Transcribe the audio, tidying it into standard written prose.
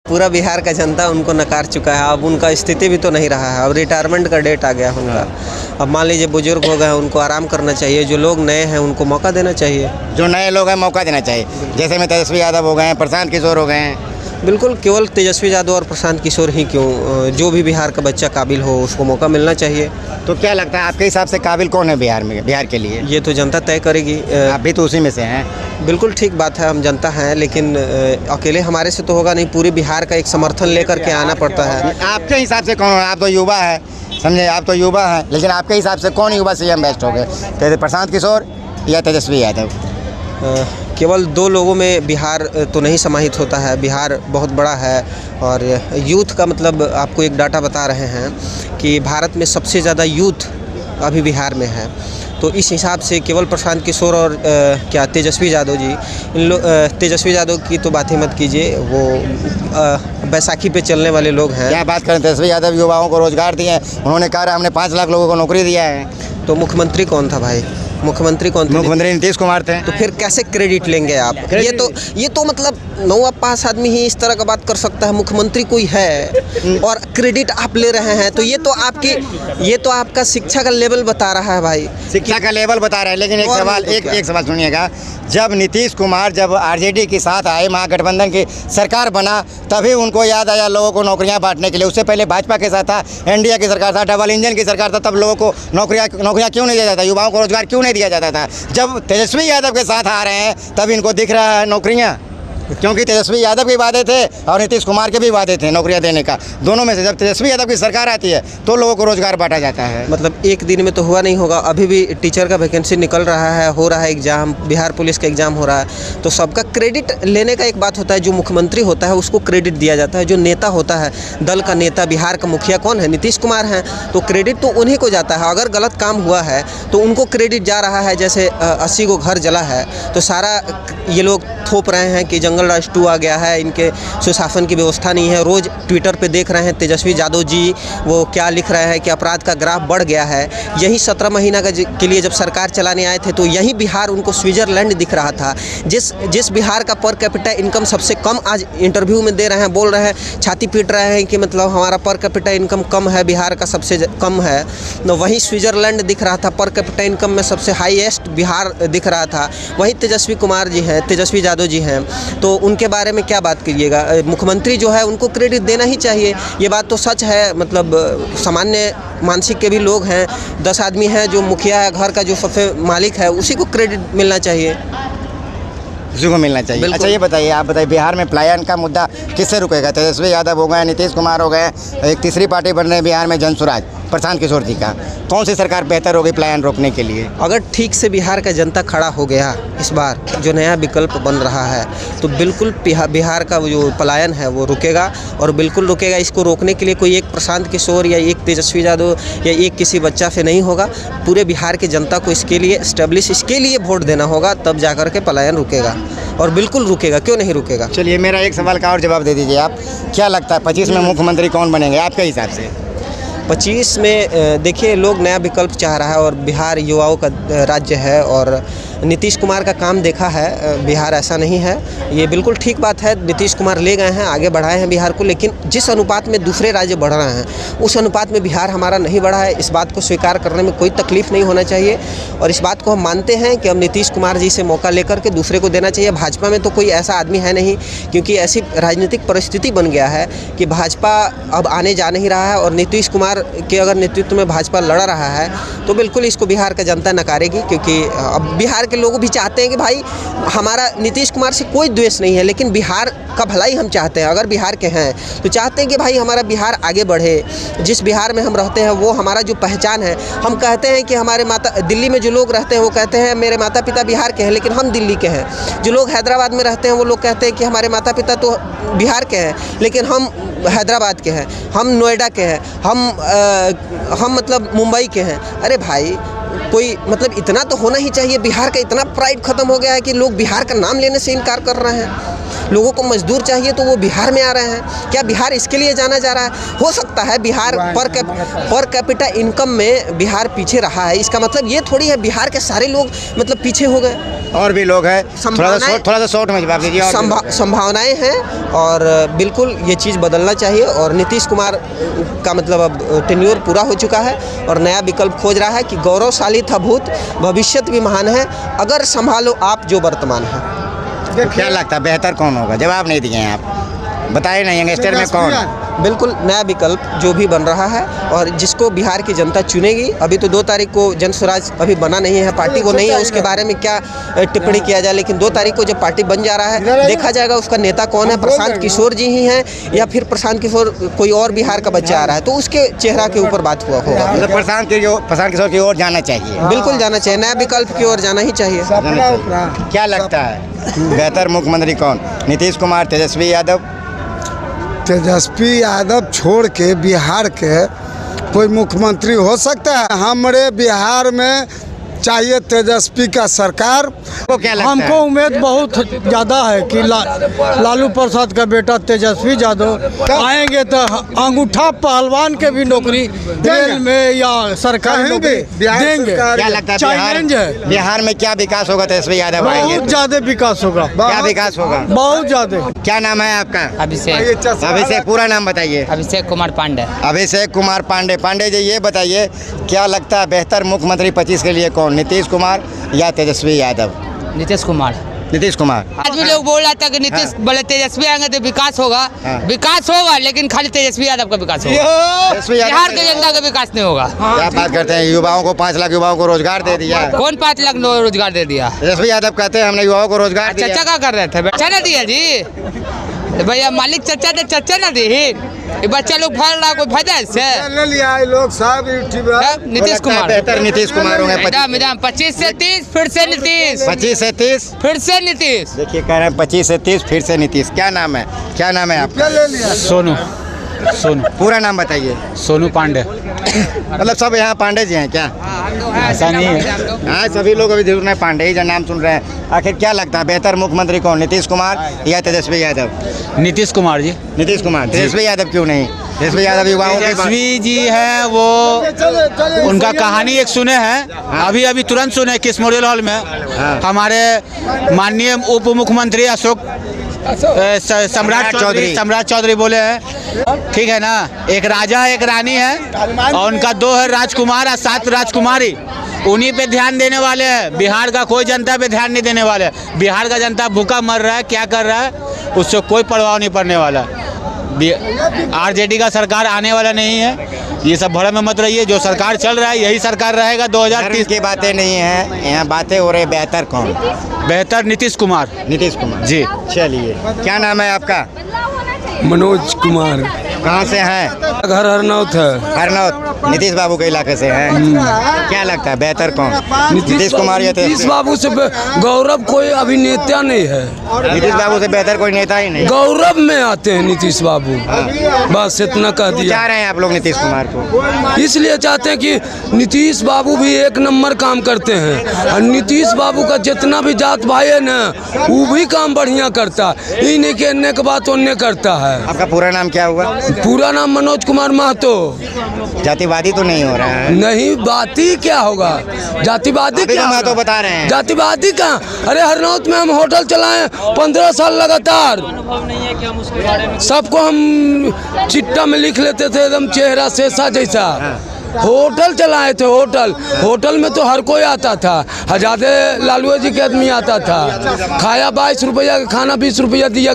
पूरा बिहार का जनता उनको नकार चुका है। अब उनका स्थिति भी तो नहीं रहा है। अब रिटायरमेंट का डेट आ गया उनका। अब मान लीजिए बुजुर्ग हो गए हैं, उनको आराम करना चाहिए। जो लोग नए हैं उनको मौका देना चाहिए। जो नए लोग हैं मौका देना चाहिए। जैसे में तेजस्वी यादव हो गए हैं, प्रशांत किशोर हो गए हैं। बिल्कुल, केवल तेजस्वी यादव और प्रशांत किशोर ही क्यों, जो भी बिहार का बच्चा काबिल हो उसको मौका मिलना चाहिए। तो क्या लगता है आपके हिसाब से काबिल कौन है बिहार में, बिहार के लिए? ये तो जनता तय करेगी। आप भी तो उसी में से हैं। बिल्कुल ठीक बात है, हम जनता हैं, लेकिन अकेले हमारे से तो होगा नहीं। पूरे बिहार का एक समर्थन लेकर के आना पड़ता है। आपके हिसाब से कौन? आप तो युवा है, समझे, आप तो युवा हैं, लेकिन आपके हिसाब से कौन युवा सीएम बेस्ट हो गए, प्रशांत किशोर या तेजस्वी यादव? केवल दो लोगों में बिहार तो नहीं समाहित होता है। बिहार बहुत बड़ा है और यूथ का मतलब आपको एक डाटा बता रहे हैं कि भारत में सबसे ज़्यादा यूथ अभी बिहार में है। तो इस हिसाब से केवल प्रशांत किशोर और तेजस्वी यादव जी, तेजस्वी यादव की तो बात ही मत कीजिए, वो बैसाखी पे चलने वाले लोग हैं। क्या बात करें, तेजस्वी यादव युवाओं को रोजगार दिए, उन्होंने कहा हमने 5 लाख लोगों को नौकरी दिया है। तो मुख्यमंत्री कौन था भाई? मुख्यमंत्री कौन थे? मुख्यमंत्री नीतीश कुमार थे। तो फिर कैसे क्रेडिट लेंगे आप? ये तो मतलब 9 पास आदमी ही इस तरह का बात कर सकता है। मुख्यमंत्री कोई है और क्रेडिट आप ले रहे हैं, तो ये तो आपका शिक्षा का लेवल बता रहा है भाई। शिक्षा का लेवल बता रहा है। लेकिन एक सवाल सुनिएगा, जब नीतीश कुमार जब आरजेडी के साथ आए, महागठबंधन की सरकार बना, तभी उनको याद आया लोगों को नौकरियां बांटने के लिए। उससे पहले भाजपा के साथ था, एनडीए की सरकार था, डबल इंजन की सरकार था, तब लोगों को नौकरियां क्यों नहीं दिया जाता, युवाओं को रोजगार क्यों नहीं दिया जाता था? जब तेजस्वी यादव के साथ आ रहे हैं तब इनको दिख रहा है नौकरियां, क्योंकि तेजस्वी यादव के वादे थे और नीतीश कुमार के भी वादे थे नौकरियां देने का। दोनों में से जब तेजस्वी यादव की सरकार आती है तो लोगों को रोजगार बांटा जाता है। मतलब एक दिन में तो हुआ नहीं होगा। अभी भी टीचर का वैकेंसी निकल रहा है, हो रहा है एग्ज़ाम, बिहार पुलिस का एग्ज़ाम हो रहा है। तो सबका क्रेडिट लेने का एक बात होता है। जो मुख्यमंत्री होता है उसको क्रेडिट दिया जाता है। जो नेता होता है, दल का नेता, बिहार का मुखिया कौन है? नीतीश कुमार हैं। तो क्रेडिट तो उन्हीं को जाता है। अगर गलत काम हुआ है तो उनको क्रेडिट जा रहा है। जैसे 80 को घर जला है तो सारा ये लोग थोप रहे हैं कि जंगल राज 2 आ गया है, इनके सुशासन की व्यवस्था नहीं है। रोज़ ट्विटर पे देख रहे हैं तेजस्वी यादव जी वो क्या लिख रहे हैं कि अपराध का ग्राफ बढ़ गया है। यही 17 महीना के लिए जब सरकार चलाने आए थे तो यही बिहार उनको स्विट्ज़रलैंड दिख रहा था। जिस बिहार का पर कैपिटा इनकम सबसे कम, आज इंटरव्यू में दे रहे हैं, बोल रहे हैं, छाती पीट रहे हैं कि मतलब हमारा पर कैपिटा इनकम कम है, बिहार का सबसे कम है। तो वही स्विट्ज़रलैंड दिख रहा था, पर कैपिटा इनकम में सबसे हाईएस्ट बिहार दिख रहा था। वही तेजस्वी कुमार जी हैं, तेजस्वी यादव जी हैं। तो उनके बारे में क्या बात करिएगा? मुख्यमंत्री जो है उनको क्रेडिट देना ही चाहिए। ये बात तो सच है। मतलब सामान्य मानसिक के भी लोग हैं, 10 आदमी हैं, जो मुखिया है घर का, जो सबसे मालिक है, उसी को क्रेडिट मिलना चाहिए। उसी को मिलना चाहिए। अच्छा ये बताइए, आप बताइए, बिहार में पलायन का मुद्दा किससे रुकेगा? तेजस्वी यादव हो गए, नीतीश कुमार हो गए, एक तीसरी पार्टी बन रहे हैं बिहार में, जनसुराज, प्रशांत किशोर जी का। कौन सी सरकार बेहतर होगी पलायन रोकने के लिए? अगर ठीक से बिहार का जनता खड़ा हो गया इस बार, जो नया विकल्प बन रहा है, तो बिल्कुल बिहार का जो पलायन है वो रुकेगा और बिल्कुल रुकेगा। इसको रोकने के लिए कोई एक प्रशांत किशोर या एक तेजस्वी यादव या एक किसी बच्चा से नहीं होगा। पूरे बिहार की जनता को इसके लिए इसके लिए वोट देना होगा, तब जाकर के पलायन रुकेगा और बिल्कुल रुकेगा। क्यों नहीं रुकेगा? चलिए मेरा एक सवाल का और जवाब दे दीजिए आप। क्या लगता है 25 में मुख्यमंत्री कौन बनेंगे आपके हिसाब से? 25 में देखिए, लोग नया विकल्प चाह रहा है और बिहार युवाओं का राज्य है और नीतीश कुमार का काम देखा है। बिहार ऐसा नहीं है, ये बिल्कुल ठीक बात है। नीतीश कुमार ले गए हैं, आगे बढ़ाए हैं बिहार को, लेकिन जिस अनुपात में दूसरे राज्य बढ़ रहे हैं उस अनुपात में बिहार हमारा नहीं बढ़ा है। इस बात को स्वीकार करने में कोई तकलीफ नहीं होना चाहिए और इस बात को हम मानते हैं कि अब नीतीश कुमार जी से मौका लेकर के दूसरे को देना चाहिए। भाजपा में तो कोई ऐसा आदमी है नहीं, क्योंकि ऐसी राजनीतिक परिस्थिति बन गया है कि भाजपा अब आने जा नहीं रहा है और नीतीश कुमार के अगर नेतृत्व में भाजपा लड़ रहा है तो बिल्कुल इसको बिहार का जनता नकारेगी। क्योंकि अब बिहार के लोग भी चाहते हैं कि भाई हमारा नीतीश कुमार से कोई द्वेष नहीं है, लेकिन बिहार का भलाई हम चाहते हैं। अगर बिहार के हैं तो चाहते हैं कि भाई हमारा बिहार आगे बढ़े। जिस बिहार में हम रहते हैं वो हमारा जो पहचान है। हम कहते हैं कि हमारे दिल्ली में जो लोग रहते हैं वो कहते हैं मेरे माता पिता बिहार के हैं, लेकिन हम दिल्ली के हैं। जो लोग हैदराबाद में रहते हैं वो लोग कहते हैं कि हमारे माता पिता तो बिहार के हैं, लेकिन हम हैदराबाद के हैं, हम नोएडा के हैं, हम मतलब मुंबई के हैं। अरे भाई, कोई मतलब इतना तो होना ही चाहिए। बिहार का इतना प्राइड खत्म हो गया है कि लोग बिहार का नाम लेने से इनकार कर रहे हैं। लोगों को मजदूर चाहिए तो वो बिहार में आ रहे हैं। क्या बिहार इसके लिए जाना जा रहा है? हो सकता है बिहार पर कैपिटा इनकम में बिहार पीछे रहा है, इसका मतलब ये थोड़ी है बिहार के सारे लोग मतलब पीछे हो गए। और भी लोग हैं, थोड़ा सा शॉर्ट में जवाब दीजिए। संभावनाएं हैं और बिल्कुल ये चीज़ बदलना चाहिए। और नीतीश कुमार का मतलब अब टेन्योर पूरा हो चुका है और नया विकल्प खोज रहा है कि गौरवशाली था भूत, भविष्य भी महान है, अगर संभालो आप जो वर्तमान है। क्या लगता है बेहतर कौन होगा? जवाब नहीं दिए हैं आप, बताए नहीं यंगस्टर में कौन? बिल्कुल नया विकल्प जो भी बन रहा है और जिसको बिहार की जनता चुनेगी। अभी तो 2 तारीख को जन स्वराज अभी बना नहीं है, पार्टी को नहीं है, उसके बारे में क्या टिप्पणी किया जाए, लेकिन 2 तारीख को जब पार्टी बन जा रहा है देखा जाएगा उसका नेता कौन है। प्रशांत किशोर जी ही हैं या फिर प्रशांत किशोर कोई और बिहार का बच्चा आ रहा है, तो उसके चेहरा के ऊपर बात हुआ होगा। मतलब प्रशांत किशोर की ओर जाना चाहिए। बिल्कुल जाना चाहिए, नया विकल्प की ओर जाना ही चाहिए। क्या लगता है बेहतर मुख्यमंत्री कौन? नीतीश कुमार, तेजस्वी यादव? तेजस्वी यादव छोड़ के बिहार के कोई मुख्यमंत्री हो सकता है? हमारे बिहार में चाहिए तेजस्वी का सरकार। को क्या लगता हमको है? उम्मीद बहुत ज़्यादा है कि लालू प्रसाद का बेटा तेजस्वी यादव आएंगे तो अंगूठा पहलवान के भी नौकरी रेल में या सरकारी नौकरी देंगे। क्या लगता है चैलेंज है। बिहार में क्या विकास होगा तेजस्वी यादव आएंगे? बहुत ज़्यादा विकास होगा, क्या विकास होगा? बहुत ज़्यादा। क्या नाम है आपका? अभिषेक पूरा नाम बताइए। अभिषेक कुमार पांडे। अभिषेक कुमार पांडे। पांडे जी ये बताइए क्या लगता है बेहतर मुख्यमंत्री 25 के लिए कौन? नीतीश कुमार या तेजस्वी यादव? नीतीश कुमार। नीतीश कुमार। आज भी लोग बोल रहा था कि नीतीश बोले तेजस्वी आएंगे तो विकास होगा। विकास होगा लेकिन खाली तेजस्वी यादव का विकास होगा, तेजस्वी यादव बिहार की जनता का विकास नहीं होगा। क्या बात करते हैं? युवाओं को 5 लाख युवाओं को रोजगार दे दिया। कौन 5 लाख रोजगार दे दिया? तेजस्वी यादव कहते हैं हमने युवाओं को रोजगार दिया। चर्चा क्या कर रहे थे? बच्चा ना दिया जी भैया, मालिक चर्चा दे, चर्चा ना दी। बच्चा लोग फल रहा, कोई फायदा है इससे? लोग सब नीतीश कुमार। बेहतर नीतीश कुमार होंगे। 25 से 30 फिर से नीतीश। 25 से 30 फिर से नीतीश। देखिए कह रहे हैं 25 से 30 फिर से नीतीश। क्या नाम है? क्या नाम है आपका? सोनू पूरा नाम बताइए। सोनू पांडे। मतलब सब यहाँ पांडे जी हैं क्या? ऐसा नहीं है। हाँ सभी लोग अभी जरूर नहीं पांडे ही जो नाम सुन रहे हैं। आखिर क्या लगता है बेहतर मुख्यमंत्री कौन? नीतीश कुमार या तेजस्वी यादव? नीतीश कुमार जी। नीतीश कुमार। तेजस्वी यादव क्यों नहीं? तेजस्वी यादव युवाओं के तेजस्वी जी है वो, उनका कहानी एक सुने हैं, अभी तुरंत सुने किस मेमोरियल हॉल में। हमारे माननीय उप मुख्यमंत्री अशोक सम्राट चौधरी बोले हैं, ठीक है ना, एक राजा है एक रानी है और उनका 2 है राजकुमार और 7 राजकुमारी। उन्हीं पे ध्यान देने वाले हैं, बिहार का कोई जनता पे ध्यान नहीं देने वाले। बिहार का जनता भूखा मर रहा है, क्या कर रहा है उससे कोई परवाह नहीं पड़ने वाला। आरजेडी का सरकार आने वाला नहीं है, ये सब भड़क में मत रहिए। जो सरकार चल रहा है यही सरकार रहेगा 2030 की बातें नहीं है, यहाँ बातें हो रही। बेहतर कौन? बेहतर नीतीश कुमार। नीतीश कुमार जी। चलिए क्या नाम है आपका? मनोज कुमार। कहाँ से हैं? घर हरनौत है। हरनौत। नीतीश बाबू के इलाके से हैं। क्या लगता है बेहतर कौन? नीतीश कुमार या नीतीश बाबू से गौरव कोई अभिनेता नहीं है। नीतीश बाबू से बेहतर कोई नेता ही नहीं। गौरव में आते हैं नीतीश बाबू। बस इतना कह दिया। चाह रहे हैं आप लोग नीतीश कुमार को? इसलिए चाहते हैं कि नीतीश बाबू भी 1 नंबर काम करते हैं और नीतीश बाबू का जितना भी जात भाई है ना वो भी काम बढ़िया करता है, इन्हीं के अन्य के बात उन्ने करता है। आपका पूरा नाम क्या हुआ? पूरा नाम मनोज कुमार महतो। जातिवादी तो नहीं हो रहा है? नहीं, बाती क्या होगा? जातिवादी अभी क्या तो होगा? महतो बता रहे हैं। जातिवादी कहाँ? अरे हरनौत में हम होटल चलाए 15 साल लगातार। सबको हम चिट्टा में लिख लेते थे, एकदम चेहरा शेषा जैसा। होटल चलाए थे, होटल में तो हर कोई आता था। हजारे लालू जी के आदमी आता था। खाया 22 रुपया का खाना 20 रुपया दिया।